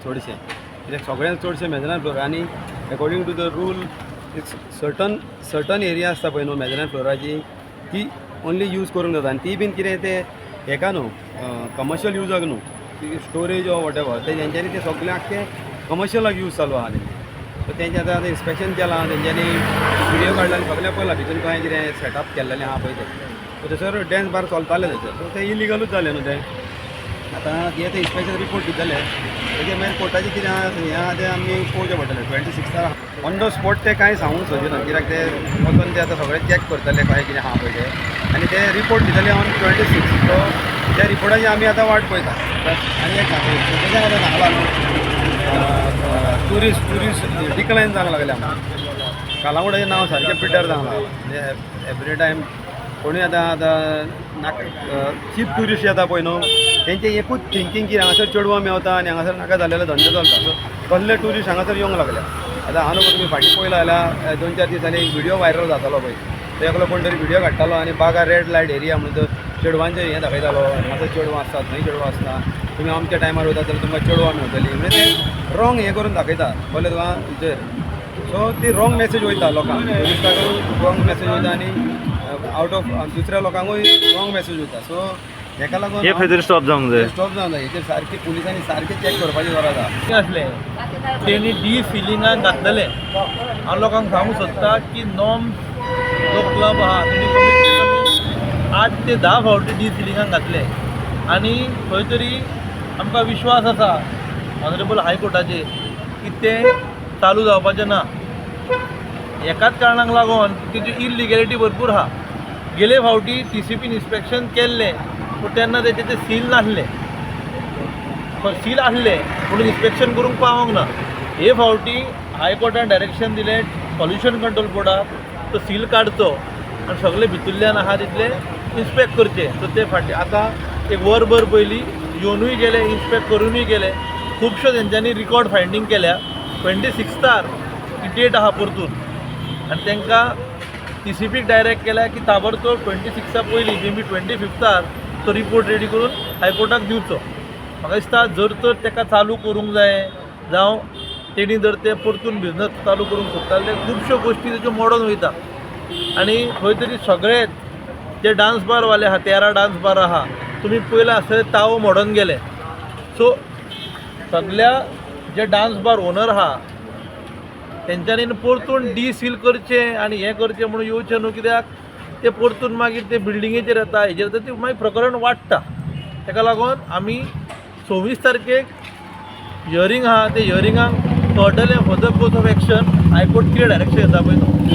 चडशें कित्याक सगळ्यांक चडशें मेजरान फ्लोर आनी according to the rule it's certain area आसता पळय न्हू मेजरान फ्लोराची ती ओन्ली यूज करूंक जाता आनी ती बीन कितें ते हेका न्हू कमर्शियल यूजाक न्हू ती स्टोरेज ऑर वॉट एवर ते तेंच्यांनी ते सगळें आख्खें कमर्शियलाक यूज चालू आहा तेंचे सो तेंचे आतां इन्स्पेक्शन केलां तेंच्यांनी व्हिडियो काडला आनी सगळें पळयलां भितून कशें कितें सेटअप केल्लेलें आहा पळय तें सो थंयसर डॅन्स बार चलताले थंयसर सो ते इलिगलूच जालें न्हू तें आतां ते इन्स्पेक्शन रिपोर्ट दितले तेजे मागीर कोर्टाचें कितें आहा हें आहा तें आमी पळोवचें पडटलें 26 ऑन द स्पॉट ते कांय सांगूंक सोदिना कित्याक ते वचून ते आतां सगळें चॅक करतले कशें कितें आहा पळय तें आनी ते रिपोर्ट दितले ऑन 26 सो त्या रिपोर्टाची आमी आतां वाट पळयता आनी एक तेज्या आतां सांगलां न्हू ट्युरिस्ट डिक्लायन जावंक लागले आमकां कालांगुटाचें नांव सारकें पिड्ड्यार जावंक लागलां म्हणजे एवरी टायम कोणूय आतां नाका चीप ट्युरिस्ट येता पळय न्हू तेंचें एकूच थिंकींग की हांगासर चेडवां मेवता आनी हांगासर नाका जाल्लेलो धंदो चलता सो कसले ट्युरिस्ट हांगासर येवंक लागल्या आतां हांव न्हू तुमी फाटीं पळयला जाल्यार 2-4 दिसांनी एक व्हिडियो व्हायरल जातालो पळय तो एकलो कोण तरी व्हिडियो काडटालो आनी बागा रेड लायट एरिया म्हणून तो चेडवांचें हें दाखयतालो हांगासर चेडवां आसतात थंय चेडवां आसता तुमी अमक्या टायमार वयता जाल्यार तुमकां चेडवां मेळटलीं म्हणजे ते रॉंग हें करून दाखयता पयलें तुका हेचेर सो ती रॉंग मेसेज वयता लोकांक ट्युरिस्टांकूय रॉंग मेसेज वयता आनी आवट ऑफ दुसऱ्या लोकांकूय रॉंग मेसेज वयता सो हेका लागून हे खंय तरी स्टॉप जावंक जाय स्टॉप जावंक जाय हेचेर सारकी पुलिसांनी सारकें चॅक करपाची गरज आहा असलें तेणी डी सिलिंगाक घातलेले हांव लोकांक सांगूंक सोदता की नॉर्म जो क्लब आहा तेणी कमीत कमी 8 ते 10 फावटी डी सिलिंगाक घातले आनी खंय तरी आमकां विश्वास आसा ऑनरेबल हायकोर्टाचेर की ते चालू जावपाचें ना एकाच कारणाक लागून तेजी इलिगॅलिटी भरपूर आहा गेले फावटी TCP इन्स्पेक्शन केल्लें पूण तेन्ना तेचे ते सील नासले सील आसले पूण इन्स्पेक्शन करूंक पावोंक ना हे फावटी हायकोर्टान डायरेक्शन दिलें पॉल्युशन कंट्रोल बोर्डाक तो सील काडचो आनी सगळे भितुरल्यान आहा तितले इन्स्पेक्ट करचे सो ते फाटी आतां एक वरभर पयलीं येवनूय गेले इन्स्पेक्ट करूनय गेले खुबश्यो तेंच्यांनी रिकॉर्ड फायंडींग केल्या 26 ही डेट आहा परतून आनी तांकां TCPक डायरेक्ट केल्या की ताबडतोब 26 पयलीं मे बी 25 तो रिपोर्ट रेडी करून हायकोर्टाक दिवचो म्हाका दिसता जर तर ताका चालू करूंक जाय जावं तेणी जर ते परतून बिझनस चालू करूंक सोदता जाल्यार खुबश्यो गोश्टी तेज्यो मोडून वयता आनी खंय तरी सगळेच जे डान्स बारवाले आहा 13 डान्स बार आहा तुमी पयला आसतलें तावो मोडून गेले सो सगळ्या जे डान्स बार ओनर आहा तेंच्यांनी परतून डी सील करचें आनी हें करचें म्हणून येवचें न्हू कित्याक ते परतून मागीर ते बिल्डिंगेचेर येता हेजेर येता ती मागीर प्रकरण वाडटा ताका लागून आमी 26 तारखेक हियरींग आहा ते हियरिंगाक थर्डले further course of action high court कितें डायरेक्शन येता पळय